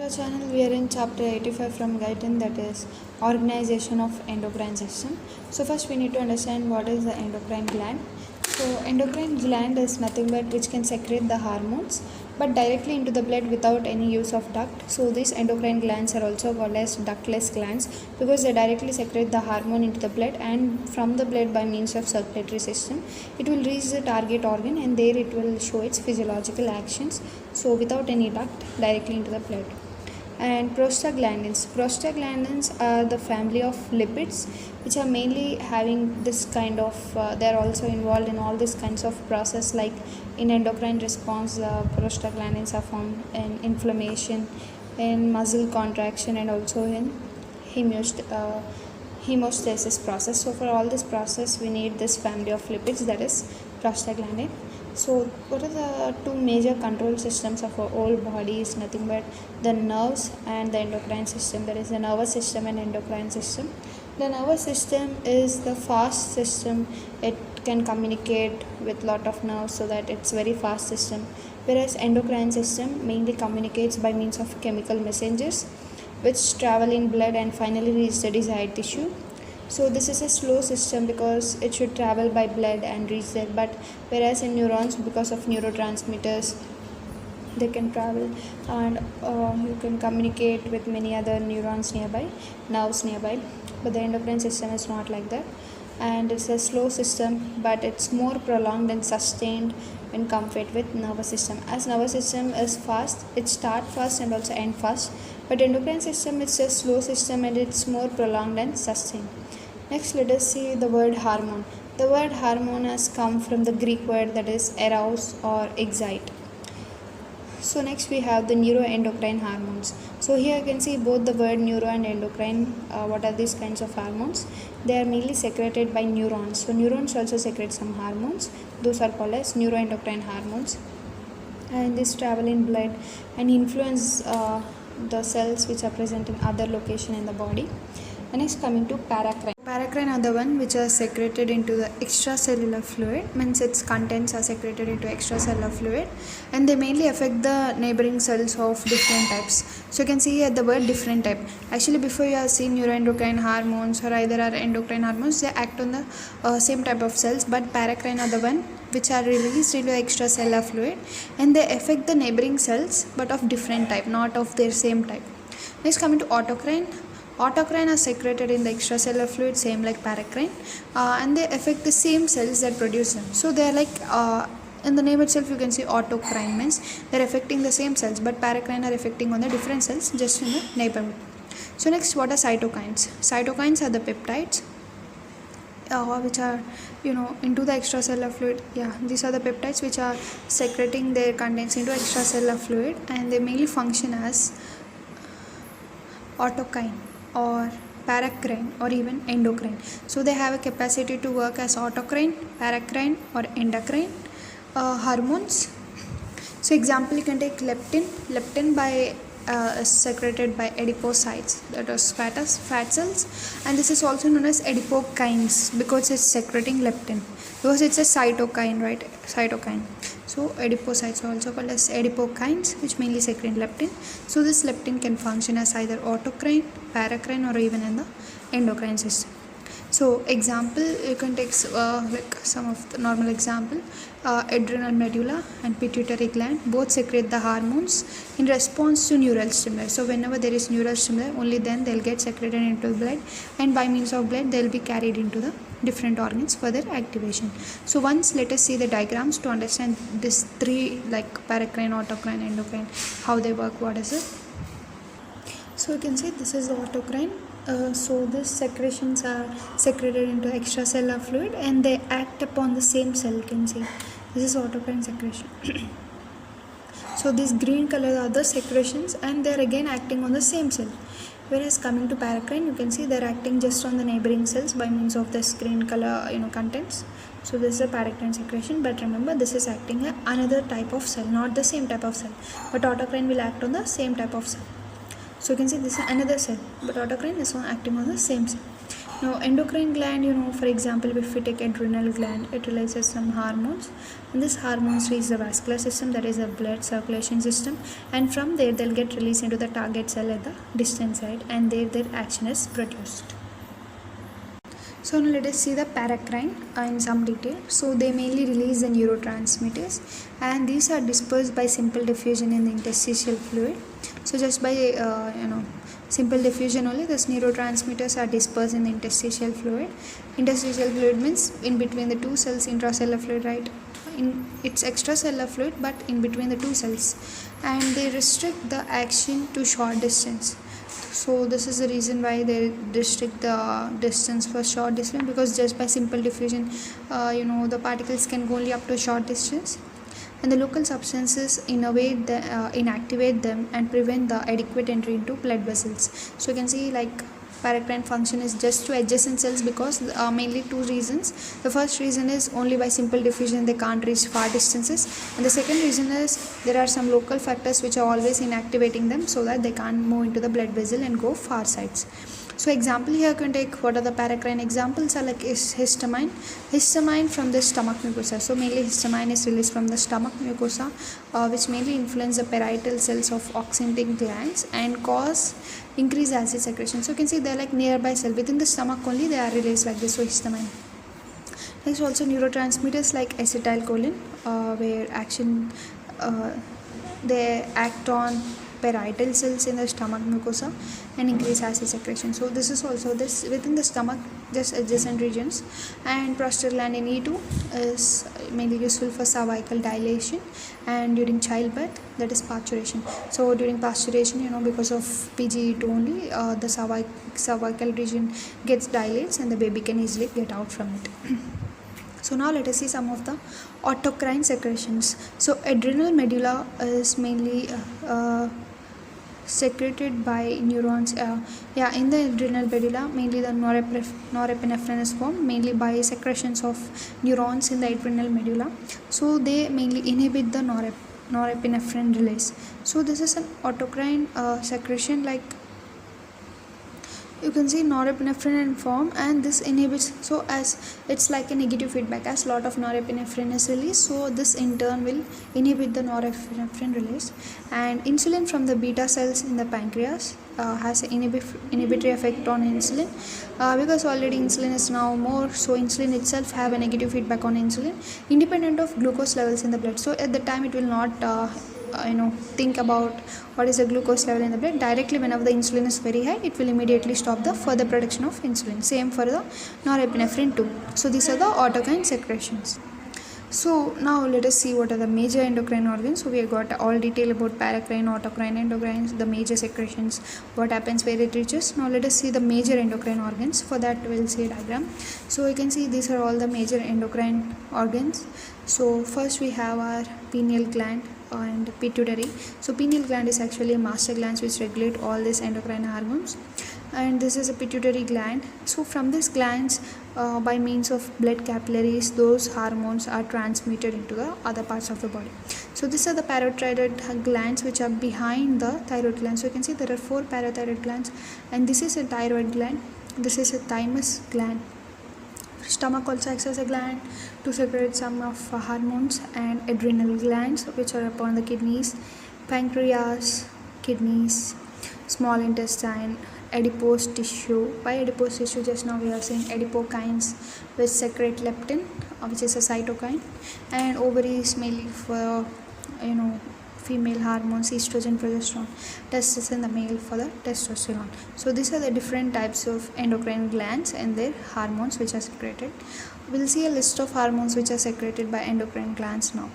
our channel, we are in chapter 85 from Guyton, that is organization of endocrine system. So first we need to understand what is the endocrine gland. So endocrine gland is nothing but which can secrete the hormones but directly into the blood without any use of duct. So these endocrine glands are also called as ductless glands because they directly secrete the hormone into the blood, and from the blood by means of circulatory system it will reach the target organ and there it will show its physiological actions, so without any duct, directly into the blood. And prostaglandins are the family of lipids which are mainly having this kind of they are also involved in all these kinds of process, like in endocrine response prostaglandins are formed in inflammation, in muscle contraction, and also in hemostasis process. So for all this process we need this family of lipids, that is prostaglandin. So what are the two major control systems of our whole body? Is nothing but the nerves and the endocrine system, that is the nervous system and endocrine system. The nervous system is the fast system. It can communicate with lot of nerves, so that it's very fast system, whereas endocrine system mainly communicates by means of chemical messengers which travel in blood and finally reach the desired tissue. So this is a slow system because it should travel by blood and reach there, but whereas in neurons, because of neurotransmitters, they can travel and you can communicate with many other neurons nearby, nerves nearby, but the endocrine system is not like that, and it's a slow system, but it's more prolonged and sustained when compared with nervous system. As nervous system is fast, it start fast and also end fast, but endocrine system is a slow system and it's more prolonged and sustained. Next, let us see the word hormone. The word hormone has come from the Greek word that is arouse or excite. So next we have the neuroendocrine hormones. So here you can see both the word neuro and endocrine. What are these kinds of hormones? They are mainly secreted by neurons. So neurons also secrete some hormones. Those are called as neuroendocrine hormones, and these travel in blood and influence the cells which are present in other location in the body. And next, coming to paracrine. Paracrine are the one which are secreted into the extracellular fluid, means its contents are secreted into extracellular fluid, and they mainly affect the neighboring cells of different types. So you can see here the word different type. Actually before you have seen neuroendocrine hormones or either are endocrine hormones, they act on the same type of cells, but paracrine are the one which are released into extracellular fluid and they affect the neighboring cells but of different type, not of their same type. Next, coming to autocrine. Autocrine are secreted in the extracellular fluid, same like paracrine, and they affect the same cells that produce them. So they are like in the name itself you can see autocrine means they are affecting the same cells, but paracrine are affecting on the different cells just in the neighborhood. So next, what are cytokines? Cytokines are the peptides which are into the extracellular fluid. These are the peptides which are secreting their contents into extracellular fluid, and they mainly function as autokine or paracrine or even endocrine. So they have a capacity to work as autocrine, paracrine or endocrine hormones. So example, you can take leptin by is secreted by adipocytes, that is fat cells, and this is also known as adipokines because it's secreting leptin, because it's a cytokine, right? Cytokine. So adipocytes are also called as adipokines, which mainly secrete leptin. So this leptin can function as either autocrine, paracrine or even in the endocrine system. So example, you can take like some of the normal example, adrenal medulla and pituitary gland both secrete the hormones in response to neural stimuli. So whenever there is neural stimuli, only then they'll get secreted into the blood, and by means of blood they'll be carried into the different organs for their activation. So once let us see the diagrams to understand these three, like paracrine, autocrine, endocrine, how they work, what is it. So you can see this is the autocrine. So these secretions are secreted into extracellular fluid and they act upon the same cell. You can see this is autocrine secretion. So these green color are the secretions and they are again acting on the same cell. Whereas coming to paracrine, you can see they are acting just on the neighboring cells by means of this green color contents. So this is a paracrine secretion, but remember this is acting on another type of cell, not the same type of cell, but autocrine will act on the same type of cell. So you can see this is another cell, but autocrine is acting on the same cell. Now, endocrine gland, for example, if we take adrenal gland, it releases some hormones, and this hormones reach the vascular system, that is the blood circulation system, and from there they'll get released into the target cell at the distant side, and there their action is produced. So now let us see the paracrine in some detail. So they mainly release the neurotransmitters, and these are dispersed by simple diffusion in the interstitial fluid. So just by simple diffusion only, these neurotransmitters are dispersed in the interstitial fluid. Interstitial fluid means in between the two cells, intracellular fluid, right? It's extracellular fluid, but in between the two cells, and they restrict the action to short distance. So this is the reason why they restrict the distance for short distance, because just by simple diffusion the particles can go only up to a short distance, and the local substances inactivate them and prevent the adequate entry into blood vessels. So you can see like paracrine function is just to adjacent cells, because mainly two reasons. The first reason is only by simple diffusion they can't reach far distances, and the second reason is there are some local factors which are always inactivating them, so that they can't move into the blood vessel and go far sides. So example here you can take what are the paracrine examples are like is histamine from the stomach mucosa. So mainly histamine is released from the stomach mucosa, which mainly influence the parietal cells of oxyntic glands and cause increased acid secretion. So you can see they're like nearby cell within the stomach only, they are released like this. So histamine. There's also neurotransmitters like acetylcholine, where action they act on parietal cells in the stomach mucosa and increase acid secretion. So this is also this within the stomach, just adjacent regions. And prostaglandin E2 is mainly useful for cervical dilation and during childbirth, that is parturition. So during parturition, because of PGE2 only, the cervical region gets dilates and the baby can easily get out from it. So now let us see some of the autocrine secretions. So adrenal medulla is mainly secreted by neurons. In the adrenal medulla, mainly the norepinephrine is formed mainly by secretions of neurons in the adrenal medulla. So they mainly inhibit the norepinephrine release. So this is an autocrine secretion, like you can see norepinephrine in form, and this inhibits, so as it's like a negative feedback, as lot of norepinephrine is released, so this in turn will inhibit the norepinephrine release. And insulin from the beta cells in the pancreas has an inhibitory effect on insulin, because already insulin is now more, so insulin itself have a negative feedback on insulin independent of glucose levels in the blood. So at the time it will not think about what is the glucose level in the blood. Directly whenever the insulin is very high, it will immediately stop the further production of insulin. Same for the norepinephrine too. So these are the autocrine secretions. So now let us see what are the major endocrine organs. So we have got all detail about paracrine, autocrine, endocrines, the major secretions, what happens where it reaches. Now let us see the major endocrine organs. For that we will see a diagram. So you can see these are all the major endocrine organs. So first we have our pineal gland and pituitary. So pineal gland is actually a master gland which regulate all these endocrine hormones, and this is a pituitary gland. So from these glands, by means of blood capillaries, those hormones are transmitted into the other parts of the body. So these are the parathyroid glands which are behind the thyroid gland. So you can see there are 4 parathyroid glands, and this is a thyroid gland, this is a thymus gland. Stomach also acts as a gland to secrete some of hormones, and adrenal glands which are upon the kidneys, pancreas, kidneys, small intestine, adipose tissue. By adipose tissue, just now we are saying adipokines which secrete leptin, which is a cytokine, and ovaries mainly for female hormones, estrogen, progesterone, testes in the male for the testosterone. So these are the different types of endocrine glands and their hormones which are secreted. We'll see a list of hormones which are secreted by endocrine glands now.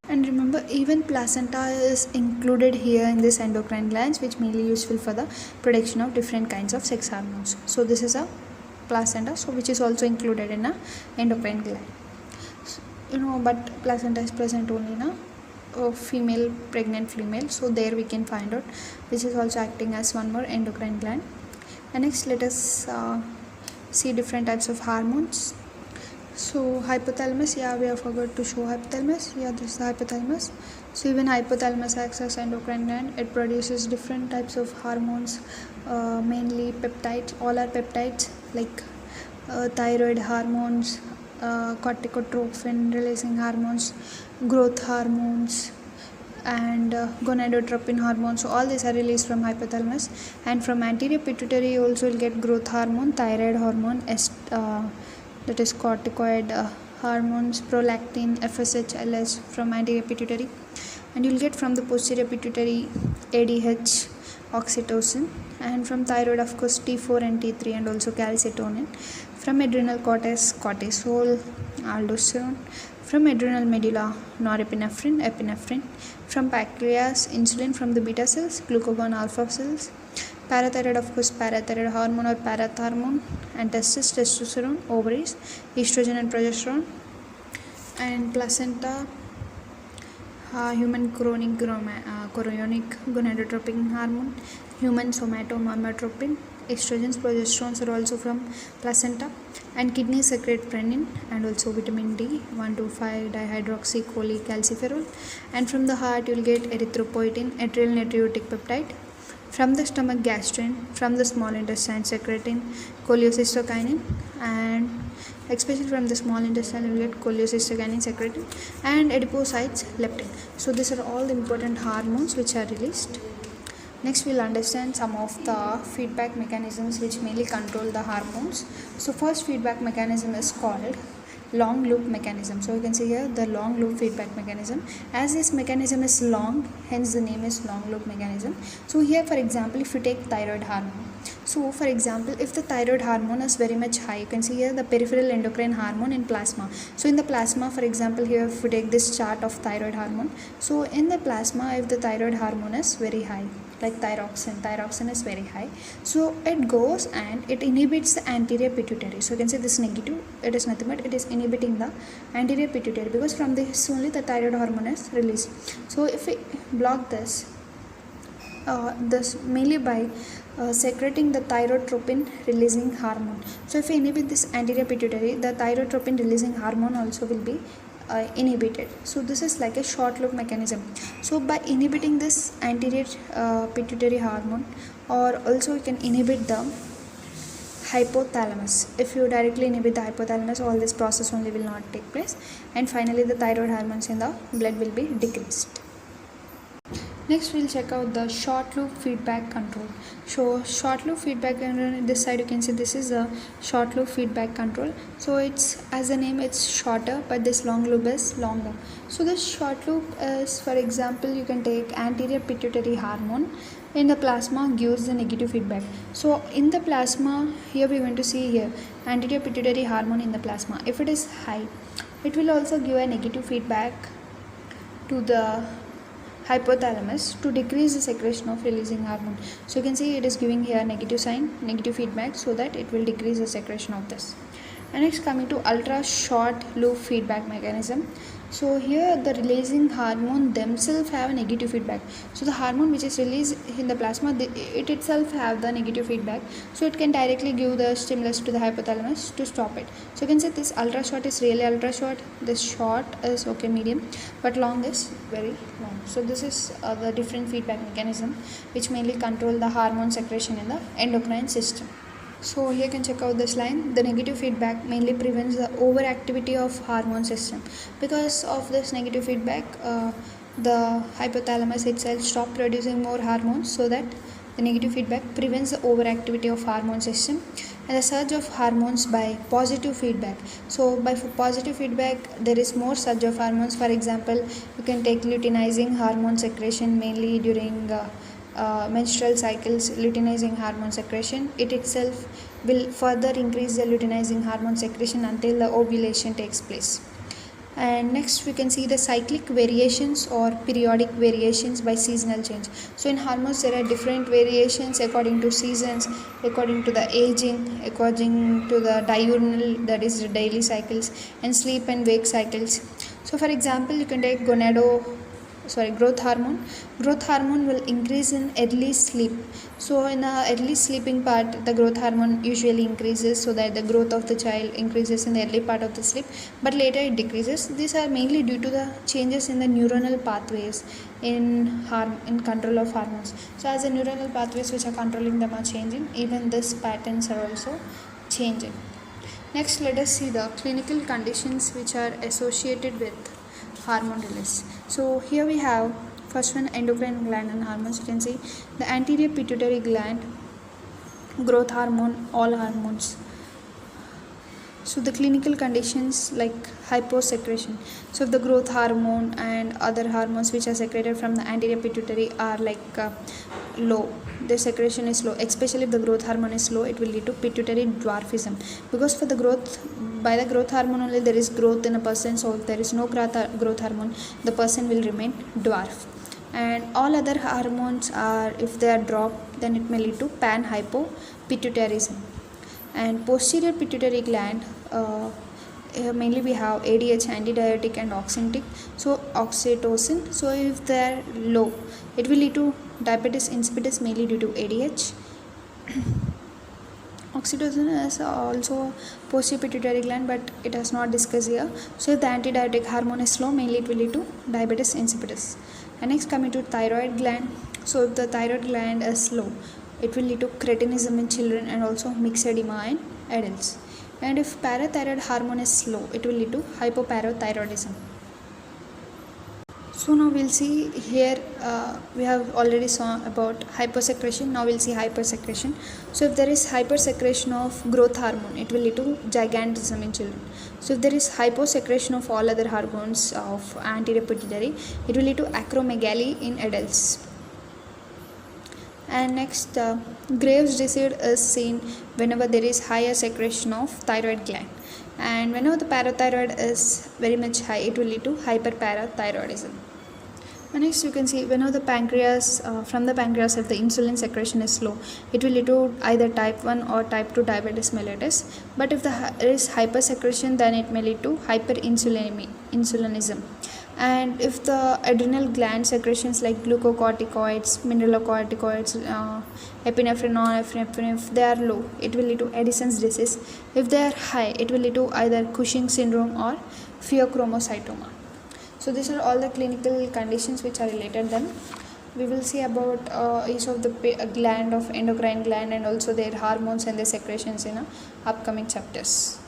And remember, even placenta is included here in this endocrine glands, which mainly useful for the production of different kinds of sex hormones. So this is a placenta, so which is also included in a endocrine gland. But placenta is present only in a female, pregnant female, so there we can find out, which is also acting as one more endocrine gland. And next let us see different types of hormones. So hypothalamus, we have forgot to show hypothalamus. This is the hypothalamus. So even hypothalamus acts as endocrine gland. It produces different types of hormones, mainly peptides. All are peptides like thyroid hormones, corticotrophin releasing hormones, growth hormones, and gonadotropin hormones. So all these are released from hypothalamus. And from anterior pituitary you also will get growth hormone, thyroid hormone, that is corticoid hormones, prolactin, FSH, LH from anterior pituitary. And you'll get from the posterior pituitary ADH, oxytocin, and from thyroid of course T4 and T3, and also calcitonin. From adrenal cortex, cortisol, aldosterone. From adrenal medulla, norepinephrine, epinephrine. From pancreas, insulin. From the beta cells, glucagon alpha cells. Parathyroid of course parathyroid hormone or parathormone, and testis, testosterone, ovaries, estrogen and progesterone. And placenta, human chorionic gonadotropin hormone, human somatomyotropin. Estrogens, progesterones are also from placenta. And kidneys secrete prenin and also vitamin D, 1,2,5 dihydroxycholecalciferol. And from the heart you will get erythropoietin, atrial natriuretic peptide. From the stomach, gastrin. From the small intestine, secretin, cholecystokinin. And especially from the small intestine you will get cholecystokinin, secretin, and adipocytes, leptin. So these are all the important hormones which are released. Next we'll understand some of the feedback mechanisms which mainly control the hormones. So first feedback mechanism is called long loop mechanism. So you can see here the long loop feedback mechanism. As this mechanism is long, hence the name is long loop mechanism. So here for example if you take thyroid hormone. So for example if the thyroid hormone is very much high, you can see here the peripheral endocrine hormone in plasma. So in the plasma, for example here if you take this chart of thyroid hormone, so in the plasma if the thyroid hormone is very high, like thyroxine is very high, so it goes and it inhibits the anterior pituitary. So you can say this negative, it is nothing but it is inhibiting the anterior pituitary, because from this only the thyroid hormone is released. So if we block this mainly by secreting the thyrotropin releasing hormone. So if we inhibit this anterior pituitary, the thyrotropin releasing hormone also will be inhibited. So this is like a short loop mechanism. So by inhibiting this anterior pituitary hormone, or also you can inhibit the hypothalamus. If you directly inhibit the hypothalamus, all this process only will not take place, and finally the thyroid hormones in the blood will be decreased. Next we'll check out the short loop feedback control. So short loop feedback control, this side you can see this is the short loop feedback control. So it's, as the name, it's shorter, but this long loop is longer. So this short loop is, for example, you can take anterior pituitary hormone in the plasma gives the negative feedback. So in the plasma, here we are going to see here anterior pituitary hormone in the plasma. If it is high, it will also give a negative feedback to the hypothalamus to decrease the secretion of releasing hormone. So you can see it is giving here negative sign, negative feedback, so that it will decrease the secretion of this. And next coming to ultra short loop feedback mechanism. So here the releasing hormone themselves have a negative feedback. So the hormone which is released in the plasma, it itself have the negative feedback. So it can directly give the stimulus to the hypothalamus to stop it. So you can say this ultra short is really ultra short. This short is okay medium, but long is very long. So this is the different feedback mechanism which mainly control the hormone secretion in the endocrine system. So here you can check out this line. The negative feedback mainly prevents the overactivity of hormone system. Because of this negative feedback, the hypothalamus itself stop producing more hormones, so that the negative feedback prevents the overactivity of hormone system and the surge of hormones by positive feedback. So by positive feedback there is more surge of hormones. For example, you can take luteinizing hormone secretion mainly during menstrual cycles. Luteinizing hormone secretion, it itself will further increase the luteinizing hormone secretion until the ovulation takes place. And next we can see the cyclic variations or periodic variations by seasonal change. So in hormones there are different variations according to seasons, according to the aging, according to the diurnal, that is the daily cycles, and sleep and wake cycles. So for example, you can take growth hormone will increase in early sleep. So in the early sleeping part, the growth hormone usually increases, so that the growth of the child increases in the early part of the sleep, but later it decreases. These are mainly due to the changes in the neuronal pathways in control of hormones. So as the neuronal pathways which are controlling them are changing, even these patterns are also changing. Next, let us see the clinical conditions which are associated with hormone release. So here we have first one, endocrine gland and hormones. You can see the anterior pituitary gland, growth hormone, all hormones. So the clinical conditions like hypersecretion. So if the growth hormone and other hormones which are secreted from the anterior pituitary are low, the secretion is low, especially if the growth hormone is low, it will lead to pituitary dwarfism, because for the growth, by the growth hormone only there is growth in a person. So if there is no growth hormone, the person will remain dwarf. And all other hormones are, if they are dropped, then it may lead to panhypopituitarism. And posterior pituitary gland, mainly we have ADH, antidiuretic and oxyntic, so oxytocin. So if they are low, it will lead to diabetes insipidus, mainly due to ADH. Oxytocin is also posterior pituitary gland, but it is not discussed here. So if the antidiuretic hormone is low, mainly it will lead to diabetes insipidus. And next, coming to thyroid gland. So if the thyroid gland is low, it will lead to cretinism in children and also myxedema in adults. And if parathyroid hormone is low, it will lead to hypoparathyroidism. So now we'll see here, we have already saw about hypersecretion. Now we'll see hypersecretion. So if there is hypersecretion of growth hormone, it will lead to gigantism in children. So if there is hyposecretion of all other hormones of anterior pituitary, it will lead to acromegaly in adults. And next, Graves' disease is seen whenever there is higher secretion of thyroid gland, and whenever the parathyroid is very much high, it will lead to hyperparathyroidism. And next, you can see whenever the pancreas, from the pancreas, if the insulin secretion is low, it will lead to either type 1 or type 2 diabetes mellitus. But if there is hypersecretion, then it may lead to hyperinsulinism. And if the adrenal gland secretions like glucocorticoids, mineralocorticoids, epinephrine, norepinephrine, if they are low, it will lead to Addison's disease. If they are high, it will lead to either Cushing syndrome or pheochromocytoma. So these are all the clinical conditions which are related. Then we will see about each of the gland of endocrine gland and also their hormones and their secretions in upcoming chapters.